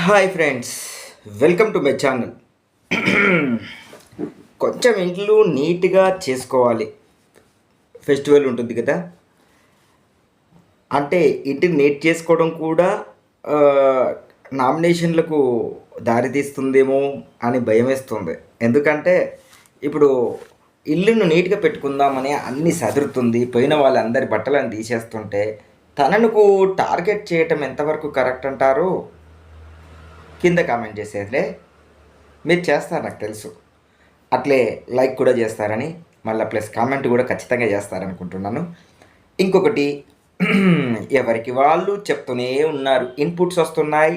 Hi friends, welcome to my channel. కొంచెం ఇంట్లో నీట్గా చేసుకోవాలి. ఫెస్టివల్ ఉంటుంది కదా, అంటే ఇంటిని నీట్ చేసుకోవడం కూడా ఆ, నామినేషన్లకు దారితీస్తుందేమో అని భయం వేస్తుంది. ఎందుకంటే ఇప్పుడు ఇల్లును నీట్గా పెట్టుకుందామని అన్ని సదురుతుంది, పోయిన వాళ్ళందరి బట్టలను తీసేస్తుంటే తనకు టార్గెట్ చేయటం ఎంతవరకు కరెక్ట్ అంటారు? కింద కామెంట్ చేసేదిలే. మీరు చేస్తారు నాకు తెలుసు. అట్లే లైక్ కూడా చేస్తారని, మళ్ళీ ప్లస్ కామెంట్ కూడా ఖచ్చితంగా చేస్తారనుకుంటున్నాను. ఇంకొకటి, ఎవరికి వాళ్ళు చెప్తూనే ఉన్నారు, ఇన్పుట్స్ వస్తున్నాయి.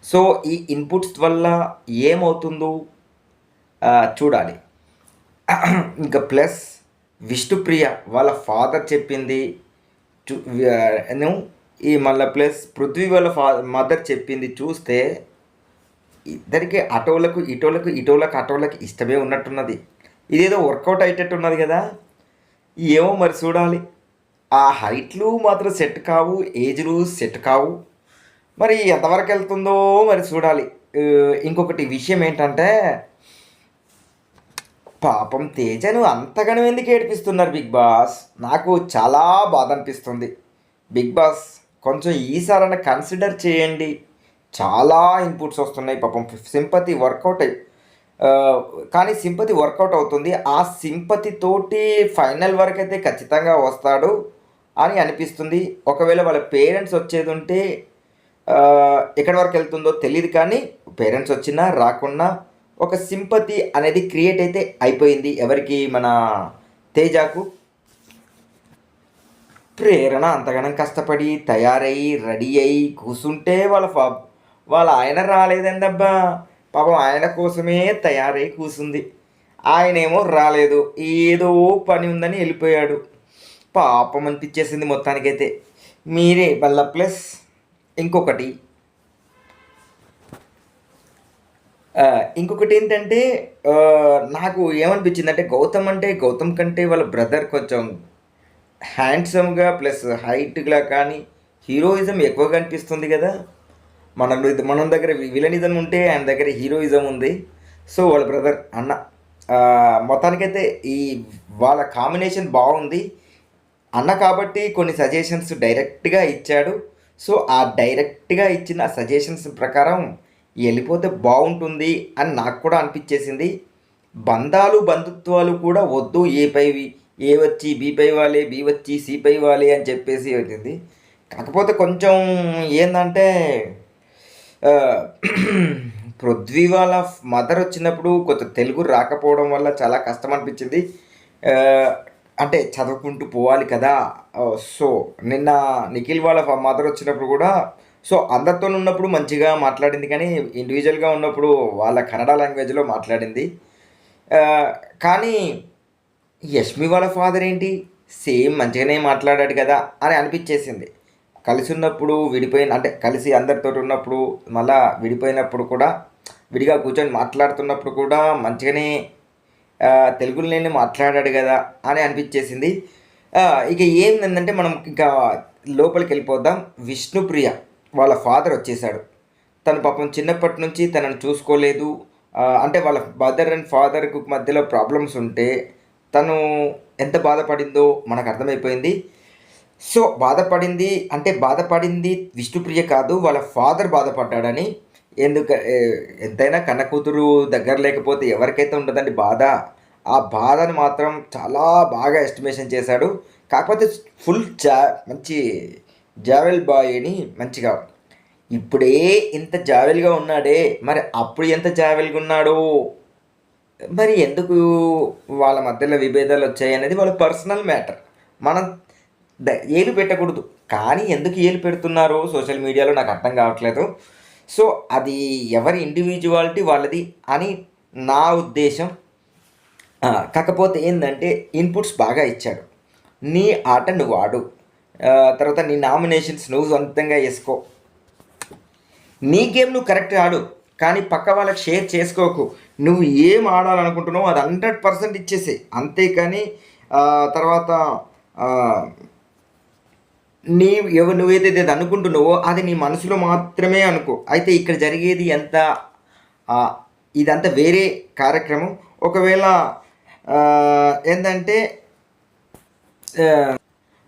సో ఈ ఇన్పుట్స్ వల్ల ఏమవుతుందో చూడాలి. ఇంకా ప్లస్ విష్ణుప్రియ వాళ్ళ ఫాదర్ చెప్పింది నేను ఈ మళ్ళీ ప్లస్ పృథ్వీ వాళ్ళ మదర్ చెప్పింది చూస్తే ఇద్దరికి అటోలకు ఇష్టమే ఉన్నట్టున్నది. ఇదేదో వర్కౌట్ అయ్యేటట్టున్నది కదా. ఏమో మరి చూడాలి. ఆ హైట్లు మాత్రం సెట్ కావు, ఏజ్లు సెట్ కావు. మరి ఎంతవరకు వెళ్తుందో మరి చూడాలి. ఇంకొకటి విషయం ఏంటంటే, పాపం తేజను అంతగానో ఎందుకు ఏడిపిస్తున్నారు బిగ్ బాస్? నాకు చాలా బాధ అనిపిస్తుంది. బిగ్ బాస్ కొంచెం ఈసారైనా కన్సిడర్ చేయండి. చాలా ఇన్పుట్స్ వస్తున్నాయి. పాపం సింపతి వర్కౌట్ ఆ, కానీ సింపతి వర్కౌట్ అవుతుంది. ఆ సింపతి తోటి ఫైనల్ వరకు అయితే ఖచ్చితంగా వస్తాడు అని అనిపిస్తుంది. ఒకవేళ వాళ్ళ పేరెంట్స్ వచ్చేది ఉంటే ఎక్కడి వరకు వెళ్తుందో తెలియదు, కానీ పేరెంట్స్ వచ్చినా రాకున్నా ఒక సింపతి అనేది క్రియేట్ అయితే అయిపోయింది. ఎవరికి? మన తేజాకు. ప్రేరణ అంతగానం కష్టపడి తయారయ్యి రెడీ అయ్యి కూర్చుంటే వాళ్ళ ఆయన రాలేదండబ్బా. పాపం ఆయన కోసమే తయారై కూర్చుంది. ఆయనేమో రాలేదు, ఏదో పని ఉందని వెళ్ళిపోయాడు. పాపం అనిపించేసింది మొత్తానికైతే. మీరే వల్ల ప్లస్ ఇంకొకటి ఇంకొకటి ఏంటంటే, నాకు ఏమనిపించిందంటే, గౌతమ్ కంటే వాళ్ళ బ్రదర్ కొంచెం హ్యాండ్సమ్గా ప్లస్ హైట్గా కానీ హీరోయిజం ఎక్కువగా అనిపిస్తుంది కదా. మన దగ్గర విలనిజం ఉంటే ఆయన దగ్గర హీరోయిజం ఉంది. సో వాళ్ళ బ్రదర్ అన్న మొత్తానికైతే ఈ వాళ్ళ కాంబినేషన్ బాగుంది. అన్న కాబట్టి కొన్ని సజెషన్స్ డైరెక్ట్గా ఇచ్చాడు. సో ఆ డైరెక్ట్గా ఇచ్చిన సజెషన్స్ ప్రకారం వెళ్ళిపోతే బాగుంటుంది అని నాకు కూడా అనిపించేసింది. బంధుత్వాలు కూడా వద్దు, ఏ వచ్చి బి పై వాలి, బి వచ్చి సి పై వాలి అని చెప్పేసి వచ్చింది. కాకపోతే కొంచెం ఏంటంటే, పృథ్వీ వాళ్ళ మదర్ వచ్చినప్పుడు కొంచెం తెలుగు రాకపోవడం వల్ల చాలా కష్టం అనిపించింది. అంటే చదువుకుంటూ పోవాలి కదా. సో నిన్న నిఖిల్ వాళ్ళ మదర్ వచ్చినప్పుడు కూడా, సో అందరితో ఉన్నప్పుడు మంచిగా మాట్లాడింది, కానీ ఇండివిజువల్గా ఉన్నప్పుడు వాళ్ళ కన్నడ లాంగ్వేజ్లో మాట్లాడింది. కానీ యష్మి వాళ్ళ ఫాదర్ ఏంటి, సేమ్ మంచిగానే మాట్లాడాడు కదా అని అనిపించేసింది. కలిసి ఉన్నప్పుడు అంటే కలిసి అందరితో ఉన్నప్పుడు, మళ్ళా విడిపోయినప్పుడు కూడా విడిగా కూర్చొని మాట్లాడుతున్నప్పుడు కూడా మంచిగానే తెలుగులోనే మాట్లాడాడు కదా అని అనిపించేసింది. ఇక ఏంటంటే, మనం ఇంకా లోపలికి వెళ్ళిపోదాం. విష్ణుప్రియ వాళ్ళ ఫాదర్ వచ్చేసాడు. తను పాపం చిన్నప్పటి నుంచి తనను చూసుకోలేదు. అంటే వాళ్ళ మదర్ అండ్ ఫాదర్కు మధ్యలో ప్రాబ్లమ్స్ ఉంటే తను ఎంత బాధపడిందో మనకు అర్థమైపోయింది. సో బాధపడింది విష్ణుప్రియ కాదు, వాళ్ళ ఫాదర్ బాధపడ్డాడని. ఎంతైనా కన్న కూతురు దగ్గర లేకపోతే ఎవరికైతే ఉండదండి బాధ. ఆ బాధను మాత్రం చాలా బాగా ఎస్టిమేషన్ చేశాడు. కాకపోతే ఫుల్ మంచి జావెల్ బాయ్ అని మంచిగా. ఇప్పుడే ఇంత జావెల్గా ఉన్నాడే, మరి అప్పుడు ఎంత జావెల్గా ఉన్నాడో. మరి ఎందుకు వాళ్ళ మధ్యలో విభేదాలు వచ్చాయి అనేది వాళ్ళ పర్సనల్ మ్యాటర్. మనం ఏలు పెట్టకూడదు, కానీ ఎందుకు ఏలు పెడుతున్నారో సోషల్ మీడియాలో నాకు అర్థం కావట్లేదు. సో అది ఎవరి ఇండివిజువాలిటీ వాళ్ళది అని నా ఉద్దేశం. కాకపోతే ఏంటంటే, ఇన్పుట్స్ బాగా ఇచ్చాడు. నీ ఆట నువ్వు ఆడు, తర్వాత నీ నామినేషన్స్ నువ్వు సొంతంగా వేసుకో, నీ గేమ్ నువ్వు కరెక్ట్ ఆడు, కానీ పక్క వాళ్ళకి షేర్ చేసుకోకు. నువ్వు ఏం ఆడాలనుకుంటున్నావు అది 100% ఇచ్చేసే. అంతేకాని తర్వాత నీ నువ్వైతే ఇది అనుకుంటున్నావో అది నీ మనసులో మాత్రమే అనుకో. అయితే ఇక్కడ జరిగేది ఎంత ఇదంతా వేరే కార్యక్రమం. ఒకవేళ ఏంటంటే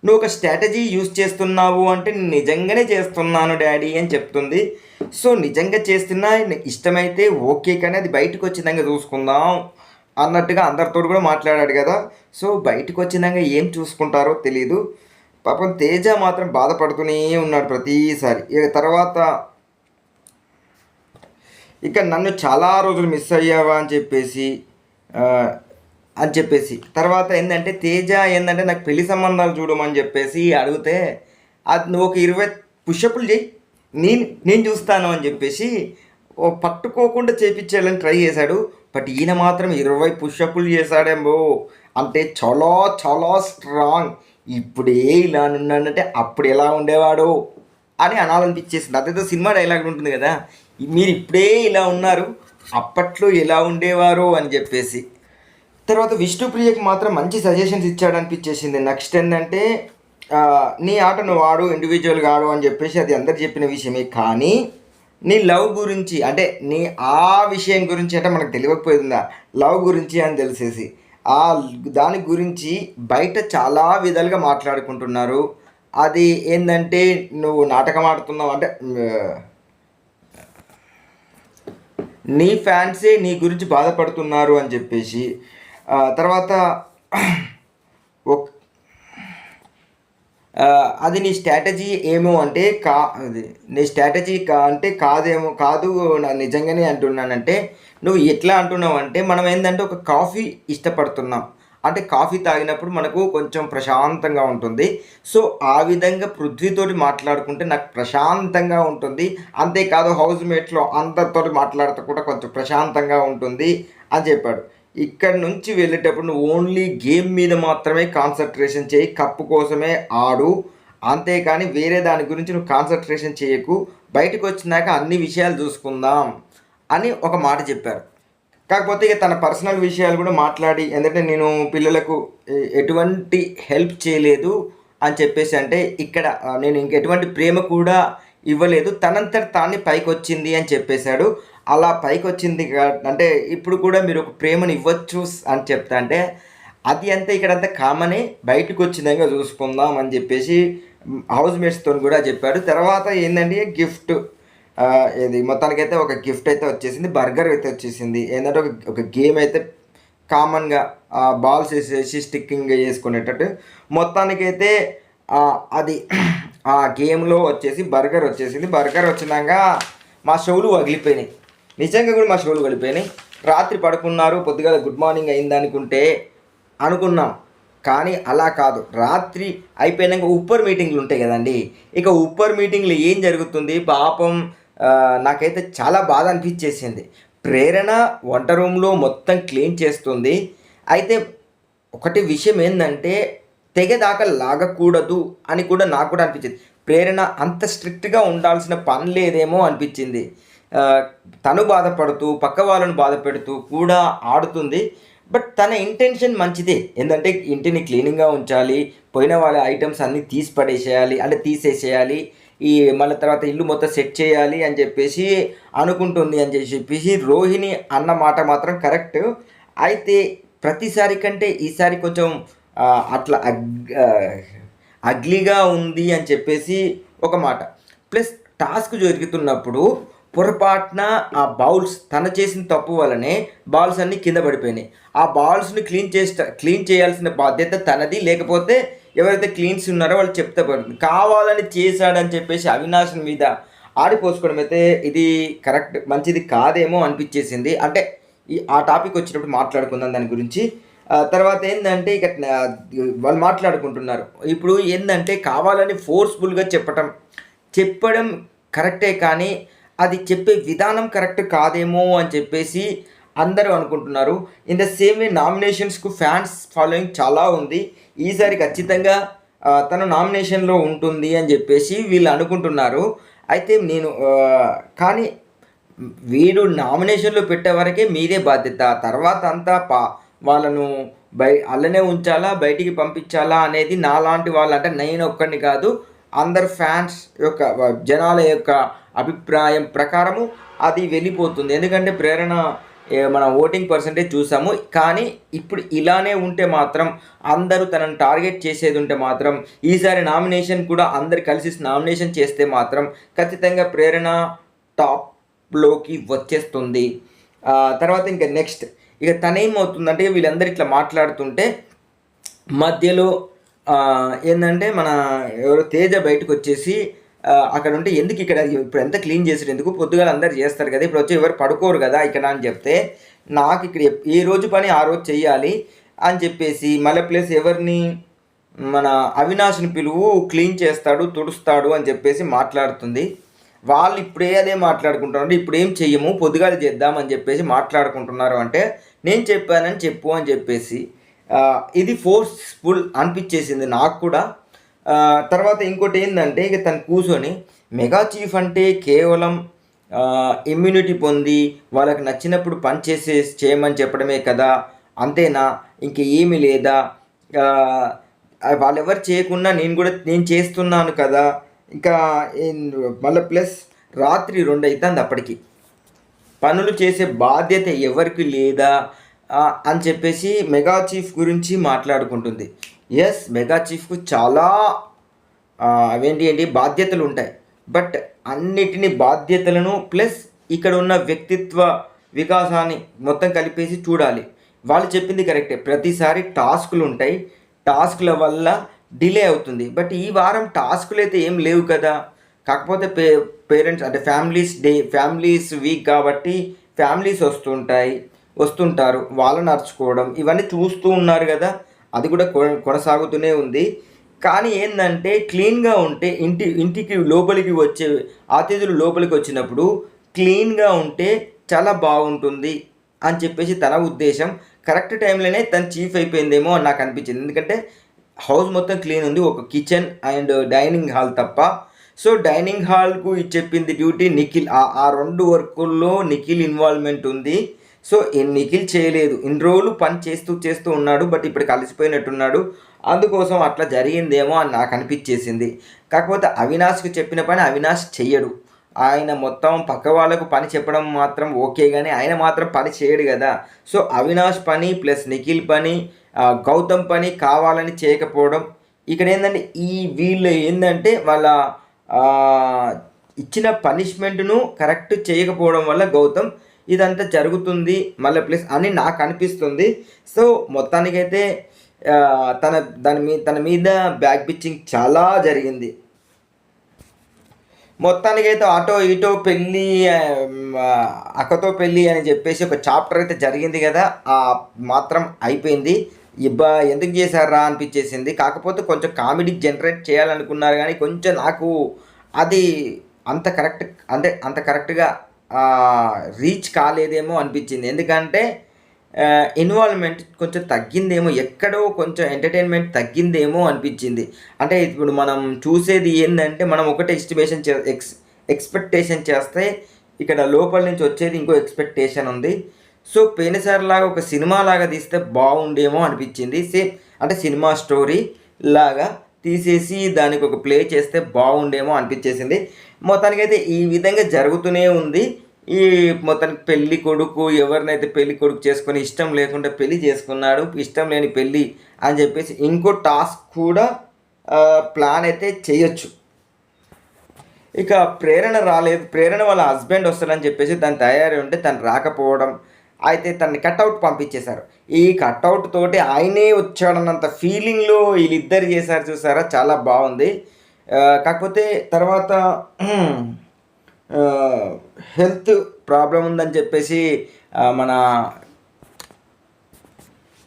నువ్వు ఒక స్ట్రాటజీ యూజ్ చేస్తున్నావు అంటే నేను నిజంగానే చేస్తున్నాను డాడీ అని చెప్తుంది. సో నిజంగా చేస్తున్నా ఇష్టమైతే ఓకే, కానీ అది బయటకు వచ్చిందంగా చూసుకుందాం అన్నట్టుగా అందరితో కూడా మాట్లాడాడు కదా. సో బయటకు వచ్చిందంగా ఏం చూసుకుంటారో తెలీదు. పాపం తేజ మాత్రం బాధపడుతూనే ఉన్నాడు ప్రతిసారి. తర్వాత ఇక నన్ను చాలా రోజులు మిస్ అయ్యావా అని చెప్పేసి తర్వాత ఏంటంటే తేజ ఏంటంటే నాకు పెళ్లి సంబంధాలు చూడమని చెప్పేసి అడిగితే అది నువ్వు ఒక 20 పుషప్లు చేయి, నేను చూస్తాను అని చెప్పేసి పట్టుకోకుండా చేపించాలని ట్రై చేశాడు. బట్ ఈయన మాత్రం 20 పుషప్లు చేశాడేమో. అంటే చాలా చాలా స్ట్రాంగ్. ఇప్పుడే ఇలా ఉన్నాడంటే అప్పుడు ఎలా ఉండేవాడు అని అనాలనిపించేసింది. అదేదో సినిమా డైలాగ్ ఉంటుంది కదా, మీరు ఇప్పుడే ఇలా ఉన్నారు అప్పట్లో ఎలా ఉండేవారు అని చెప్పేసి. తర్వాత విష్ణుప్రియకి మాత్రం మంచి సజెషన్స్ ఇచ్చాడు అనిపించేసింది. నెక్స్ట్ ఏంటంటే నీ ఆట నువ్వు ఆడు, ఇండివిజువల్గా ఆడు అని చెప్పేసి అది అందరు చెప్పిన విషయమే. కానీ నీ లవ్ గురించి అంటే నీ ఆ విషయం గురించి అంటే మనకు తెలియకపోయిందా లవ్ గురించి అని తెలిసేసి దాని గురించి బయట చాలా విధాలుగా మాట్లాడుకుంటున్నారు. అది ఏంటంటే నువ్వు నాటకం ఆడుతున్నావు అంటే నీ ఫ్యాన్సే నీ గురించి బాధపడుతున్నారు అని చెప్పేసి. తర్వాత అది నీ స్ట్రాటజీ ఏమో అంటే అది నీ స్ట్రాటజీ అంటే కాదు నా నిజంగానే అంటున్నానంటే నువ్వు ఎట్లా అంటున్నావు అంటే మనం ఏంటంటే ఒక కాఫీ ఇష్టపడుతున్నాం అంటే కాఫీ తాగినప్పుడు మనకు కొంచెం ప్రశాంతంగా ఉంటుంది. సో ఆ విధంగా పృథ్వీతోటి మాట్లాడుకుంటే నాకు ప్రశాంతంగా ఉంటుంది. అంతేకాదు హౌస్ మేట్స్లో అందరితో మాట్లాడుతూ కూడా కొంచెం ప్రశాంతంగా ఉంటుంది అని చెప్పాడు. ఇక్కడ నుంచి వెళ్ళేటప్పుడు నువ్వు ఓన్లీ గేమ్ మీద మాత్రమే కాన్సన్ట్రేషన్ చేయి, కప్పు కోసమే ఆడు, అంతేకాని వేరే దాని గురించి నువ్వు కాన్సన్ట్రేషన్ చేయకు, బయటకు వచ్చినాక అన్ని విషయాలు చూసుకుందాం అని ఒక మాట చెప్పారు. కాకపోతే ఇక తన పర్సనల్ విషయాలు కూడా మాట్లాడి ఎందుకంటే నేను పిల్లలకు ఎటువంటి హెల్ప్ చేయలేదు అని చెప్పేసి అంటే ఇక్కడ నేను ఇంకెటువంటి ప్రేమ కూడా ఇవ్వలేదు, తనంతట తాన్ని పైకి వచ్చింది అని చెప్పేశాడు. అలా పైకి వచ్చింది అంటే ఇప్పుడు కూడా మీరు ఒక ప్రేమను ఇవ్వచ్చు అని చెప్తా అంటే అది అంతా ఇక్కడంతా కామనే, బయటకు వచ్చిందంగా చూసుకుందాం అని చెప్పేసి హౌస్ మేట్స్తో కూడా చెప్పాడు. తర్వాత ఏంటంటే గిఫ్ట్ ఇది మొత్తానికైతే ఒక గిఫ్ట్ అయితే వచ్చేసింది, బర్గర్ అయితే వచ్చేసింది. ఏంటంటే ఒక గేమ్ అయితే కామన్గా బాల్స్ వేసేసి స్టిక్కింగ్ చేసుకునేటట్టు మొత్తానికైతే అది ఆ గేమ్లో వచ్చేసి బర్గర్ వచ్చేసింది. బర్గర్ వచ్చినాక మా షోలు పగిలిపోయినాయి, నిజంగా కూడా మా షోలు పగిలిపోయినాయి. రాత్రి పడుకున్నారు, పొద్దుగాల గుడ్ మార్నింగ్ అయింది అనుకున్నాం, కానీ అలా కాదు. రాత్రి అయిపోయినాక ఉప్పర్ మీటింగ్లు ఉంటాయి కదండి, ఇక ఉప్పర్ మీటింగ్లు ఏం జరుగుతుంది పాపం నాకైతే చాలా బాధ అనిపించేసింది. ప్రేరణ వంట రూమ్లో మొత్తం క్లీన్ చేస్తుంది. అయితే ఒకటి విషయం ఏంటంటే తెగదాకా లాగకూడదు అని కూడా నాకు కూడా అనిపించింది. ప్రేరణ అంత స్ట్రిక్ట్గా ఉండాల్సిన పని లేదేమో అనిపించింది. తను బాధపడుతూ పక్క వాళ్ళను బాధ పెడుతూ కూడా ఆడుతుంది. బట్ తన ఇంటెన్షన్ మంచిదే, ఏంటంటే ఇంటిని క్లీనింగ్గా ఉంచాలి, పోయిన వాళ్ళ ఐటమ్స్ అన్నీ తీసేసేయాలి, ఈ మళ్ళీ తర్వాత ఇల్లు మొత్తం సెట్ చేయాలి అని చెప్పేసి అనుకుంటుంది అని చెప్పేసి రోహిణి అన్న మాట మాత్రం కరెక్ట్. అయితే ప్రతిసారి కంటే ఈసారి కొంచెం అట్లా అగ్లీగా ఉంది అని చెప్పేసి ఒక మాట. ప్లస్ టాస్క్ జరుగుతున్నప్పుడు పొరపాటున ఆ బౌల్స్ తను చేసిన తప్పు వల్లనే బౌల్స్ అన్నీ కింద పడిపోయినాయి. ఆ బౌల్స్ని క్లీన్ చేయాల్సిన బాధ్యత తనది, లేకపోతే ఎవరైతే క్లీన్స్ ఉన్నారో వాళ్ళు చెప్తే పడుతుంది. కావాలని చేశాడని చెప్పేసి అవినాష్ మీద ఆడిపోసుకోవడం అయితే ఇది కరెక్ట్ మంచిది కాదేమో అనిపించేసింది. అంటే ఆ టాపిక్ వచ్చినప్పుడు మాట్లాడుకుందాం దాని గురించి. తర్వాత ఏంటంటే ఇక వాళ్ళు మాట్లాడుకుంటున్నారు. ఇప్పుడు ఏంటంటే కావాలని ఫోర్స్ఫుల్గా చెప్పడం కరెక్టే, కానీ అది చెప్పే విధానం కరెక్ట్ కాదేమో అని చెప్పేసి అందరూ అనుకుంటున్నారు. ఇన్ ద సేమ్ వే నామినేషన్స్కు ఫ్యాన్స్ ఫాలోయింగ్ చాలా ఉంది, ఈసారి ఖచ్చితంగా తను నామినేషన్లో ఉంటుంది అని చెప్పేసి వీళ్ళు అనుకుంటున్నారు. అయితే నేను కానీ వీడు నామినేషన్లో పెట్టే వరకే మీదే బాధ్యత, తర్వాత అంతా వాళ్ళను అల్లనే ఉంచాలా బయటికి పంపించాలా అనేది నాలాంటి వాళ్ళు, అంటే నేను ఒక్కడిని కాదు అందరు ఫ్యాన్స్ యొక్క జనాల యొక్క అభిప్రాయం ప్రకారము అది వెళ్ళిపోతుంది. ఎందుకంటే ప్రేరణ మన ఓటింగ్ పర్సంటేజ్ చూసాము. కానీ ఇప్పుడు ఇలానే ఉంటే మాత్రం అందరూ తనను టార్గెట్ చేసేది ఉంటే మాత్రం ఈసారి నామినేషన్ కూడా అందరు కలిసి నామినేషన్ చేస్తే మాత్రం ఖచ్చితంగా ప్రేరణ టాప్లోకి వచ్చేస్తుంది. తర్వాత ఇంకా నెక్స్ట్ ఇక తనేమవుతుందంటే వీళ్ళందరూ ఇట్లా మాట్లాడుతుంటే మధ్యలో ఏంటంటే మన ఎవరో తేజ బయటకు వచ్చేసి అక్కడ ఉంటే ఎందుకు ఇక్కడ ఇప్పుడు ఎంత క్లీన్ చేసాడు ఎందుకు పొద్దుగాల అందరు చేస్తారు కదా ఇప్పుడు వచ్చి ఎవరు పడుకోరు కదా ఇక్కడ అని చెప్తే నాకు ఇక్కడ ఏ రోజు పని ఆ రోజు చెయ్యాలి అని చెప్పేసి మళ్ళీ ప్లస్ ఎవరిని మన అవినాష్ని పిలువు క్లీన్ చేస్తాడు తుడుస్తాడు అని చెప్పేసి మాట్లాడుతుంది. వాళ్ళు ఇప్పుడే అదే మాట్లాడుకుంటున్నారు, ఇప్పుడు ఏం చెయ్యము పొద్దుగాల చేద్దామని చెప్పేసి మాట్లాడుకుంటున్నారు. అంటే నేను చెప్పానని చెప్పు అని చెప్పేసి ఇది ఫోర్స్ఫుల్ అనిపించేసింది నాకు కూడా. తర్వాత ఇంకోటి ఏంటంటే ఇక తను కూర్చొని మెగా చీఫ్ అంటే కేవలం ఇమ్యూనిటీ పొంది వాళ్ళకి నచ్చినప్పుడు పని చేయమని చెప్పడమే కదా, అంతేనా ఇంక ఏమీ లేదా, వాళ్ళెవరు చేయకుండా నేను చేస్తున్నాను కదా, ఇంకా మళ్ళీ ప్లస్ రాత్రి 2 అవుతుంది అప్పటికి పనులు చేసే బాధ్యత ఎవరికి లేదా అని చెప్పేసి మెగా చీఫ్ గురించి మాట్లాడుకుంటుంది. ఎస్, మెగా చీఫ్కు చాలా ఏంటి బాధ్యతలు ఉంటాయి. బట్ అన్నిటినీ బాధ్యతలను ప్లస్ ఇక్కడ ఉన్న వ్యక్తిత్వ వికాసాన్ని మొత్తం కలిపేసి చూడాలి. వాళ్ళు చెప్పింది కరెక్టే, ప్రతిసారి టాస్కులు ఉంటాయి, టాస్కుల వల్ల డిలే అవుతుంది. బట్ ఈ వారం టాస్కులు అయితే ఏం లేవు కదా, కాకపోతే పేరెంట్స్ అంటే ఫ్యామిలీస్ వీక్ కాబట్టి ఫ్యామిలీస్ వస్తుంటారు, వాళ్ళని నడుచుకోవడం ఇవన్నీ చూస్తూ ఉన్నారు కదా, అది కూడా కొనసాగుతూనే ఉంది. కానీ ఏంటంటే క్లీన్గా ఉంటే ఇంటికి లోపలికి వచ్చే అతిథులు లోపలికి వచ్చినప్పుడు క్లీన్గా ఉంటే చాలా బాగుంటుంది అని చెప్పేసి తన ఉద్దేశం. కరెక్ట్ టైంలోనే తను చీఫ్ అయిపోయిందేమో అని నాకు అనిపించింది. ఎందుకంటే హౌస్ మొత్తం క్లీన్ ఉంది, ఒక కిచెన్ అండ్ డైనింగ్ హాల్ తప్ప. సో డైనింగ్ హాల్కు చెప్పింది డ్యూటీ నిఖిల్. ఆ 2 వర్కుల్లో నిఖిల్ ఇన్వాల్వ్మెంట్ ఉంది. సో నిఖిల్ చేయలేదు, ఇన్ని రోజులు పని చేస్తూ ఉన్నాడు, బట్ ఇప్పుడు కలిసిపోయినట్టున్నాడు, అందుకోసం అట్లా జరిగిందేమో అని నాకు అనిపించేసింది. కాకపోతే అవినాష్కి చెప్పిన పని అవినాష్ చెయ్యడు, ఆయన మొత్తం పక్క వాళ్ళకు పని చెప్పడం మాత్రం ఓకే, కానీ ఆయన మాత్రం పని చేయడు కదా. సో అవినాష్ పని ప్లస్ నిఖిల్ పని గౌతమ్ పని కావాలని చేయకపోవడం. ఇక్కడ ఏంటంటే వీళ్ళు ఏంటంటే వాళ్ళ ఇచ్చిన పనిష్మెంట్ను కరెక్ట్ చేయకపోవడం వల్ల గౌతమ్ ఇదంతా జరుగుతుంది మళ్ళీ ప్లస్ అని నాకు అనిపిస్తుంది. సో మొత్తానికైతే తన మీద బ్యాక్ పిచ్చింగ్ చాలా జరిగింది. మొత్తానికైతే అటో ఇటో పెళ్ళి, అక్కతో పెళ్ళి అని చెప్పేసి ఒక చాప్టర్ అయితే జరిగింది కదా, మాత్రం అయిపోయింది. ఎందుకు చేశారా అనిపించేసింది. కాకపోతే కొంచెం కామెడీ జనరేట్ చేయాలనుకున్నారు, కానీ కొంచెం నాకు అది అంత కరెక్ట్గా రీచ్ కాలేదేమో అనిపించింది. ఎందుకంటే ఇన్వాల్వ్మెంట్ కొంచెం తగ్గిందేమో, ఎక్కడో కొంచెం ఎంటర్టైన్మెంట్ తగ్గిందేమో అనిపించింది. అంటే ఇప్పుడు మనం చూసేది ఏంటంటే మనం ఒకటే ఎక్స్పెక్టేషన్ చేస్తే ఇక్కడ లోపల నుంచి వచ్చేది ఇంకో ఎక్స్పెక్టేషన్ ఉంది. సో పోయినసారిలాగా ఒక సినిమా లాగా తీస్తే బాగుండేమో అనిపించింది. సేమ్ అంటే సినిమా స్టోరీ లాగా తీసేసి దానికి ఒక ప్లే చేస్తే బాగుండేమో అనిపించేసింది. మొత్తానికైతే ఈ విధంగా జరుగుతూనే ఉంది. ఈ మొత్తానికి పెళ్ళి కొడుకు ఎవరినైతే పెళ్ళి కొడుకు చేసుకొని ఇష్టం లేకుండా పెళ్ళి చేసుకున్నాడు, ఇష్టం లేని పెళ్ళి అని చెప్పేసి ఇంకో టాస్క్ కూడా ప్లాన్ అయితే చేయొచ్చు. ఇక ప్రేరణ రాలేదు, ప్రేరణ వాళ్ళ హస్బెండ్ వస్తాడని చెప్పేసి తను తయారీ ఉంటే తను రాకపోవడం, అయితే తనని కట్అవుట్ పంపించేశారు. ఈ కట్అవుట్ తోటి ఆయనే వచ్చాడన్నంత ఫీలింగ్లో వీళ్ళిద్దరు చేశారు, చూసారా, చాలా బాగుంది. కాకపోతే తర్వాత హెల్త్ ప్రాబ్లం ఉందని చెప్పేసి మన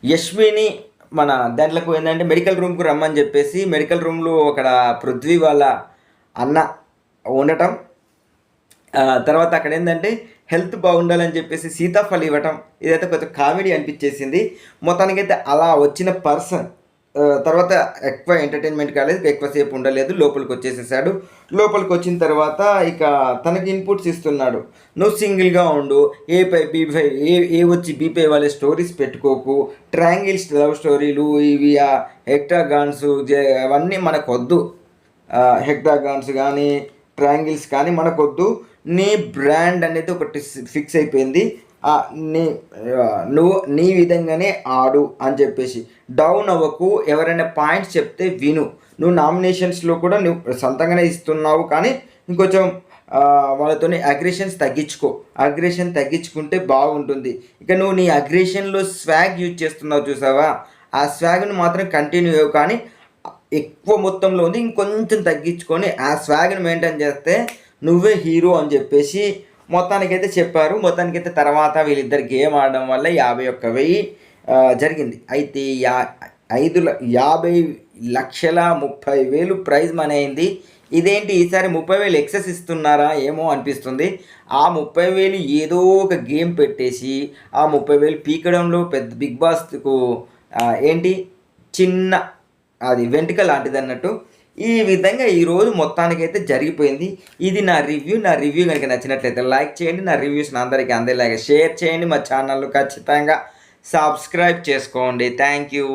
యశ్విని మన దాంట్లోకి ఏంటంటే మెడికల్ రూమ్కు రమ్మని చెప్పేసి మెడికల్ రూమ్లో అక్కడ పృథ్వీ వాళ్ళ అన్న ఉండటం, తర్వాత అక్కడ ఏంటంటే హెల్త్ బాగుండాలని చెప్పేసి సీతాఫలం ఇవ్వటం, ఇదైతే కొంచెం కామెడీ అనిపించేసింది. మొత్తానికైతే అలా వచ్చిన పర్సన్ తర్వాత ఎక్కువ ఎంటర్టైన్మెంట్ కాలేదు, ఎక్కువసేపు ఉండలేదు, లోపలికి వచ్చేసేసాడు. లోపలికి వచ్చిన తర్వాత ఇక తనకి ఇన్పుట్స్ ఇస్తున్నాడు, నువ్వు సింగిల్గా ఉండు, ఏ వచ్చి బీపై వాళ్ళ స్టోరీస్ పెట్టుకోకు, ట్రయాంగిల్స్ లవ్ స్టోరీలు ఇవి హెక్టాగాన్స్ అవన్నీ మనకు వద్దు, హెక్టాగాన్స్ కానీ ట్రయాంగిల్స్ కానీ మనకొద్దు. నీ బ్రాండ్ అనేది ఒకటి ఫిక్స్ అయిపోయింది. నీ నువ్వు నీ విధంగానే ఆడు అని చెప్పేసి డౌన్ అవ్వకు. ఎవరైనా పాయింట్స్ చెప్తే విను. నువ్వు నామినేషన్స్లో కూడా నువ్వు సొంతంగానే ఇస్తున్నావు, కానీ ఇంకొంచెం వాళ్ళతోని అగ్రెషన్స్ తగ్గించుకో. అగ్రెషన్ తగ్గించుకుంటే బాగుంటుంది. ఇక నువ్వు నీ అగ్రెషన్లో స్వాగ్ యూజ్ చేస్తున్నావు చూసావా, ఆ స్వాగ్ని మాత్రం కంటిన్యూ అవ్వు, కానీ ఎక్కువ మొత్తంలో ఉంది ఇంకొంచెం తగ్గించుకొని ఆ స్వాగ్ని మెయింటైన్ చేస్తే నువ్వే హీరో అని చెప్పేసి మొత్తానికైతే చెప్పారు. మొత్తానికైతే తర్వాత వీళ్ళిద్దరు గేమ్ ఆడడం వల్ల 51,000 జరిగింది. అయితే 50,30,000 ప్రైజ్ మనీ అయింది. ఇదేంటి ఈసారి 30,000 ఎక్సెస్ ఇస్తున్నారా ఏమో అనిపిస్తుంది. ఆ 30,000 ఏదో ఒక గేమ్ పెట్టేసి ఆ 30,000 పీకడంలో పెద్ద బిగ్ బాస్కు ఏంటి చిన్న అది వెంట్రుక లాంటిది అన్నట్టు. ఈ విధంగా ఈరోజు మొత్తానికైతే జరిగిపోయింది. ఇది నా రివ్యూ. నా రివ్యూ కనుక నచ్చినట్లయితే లైక్ చేయండి. నా రివ్యూస్ని అందరికీ అందేలాగా షేర్ చేయండి. మా ఛానల్ ఖచ్చితంగా సబ్స్క్రైబ్ చేసుకోండి. Thank you.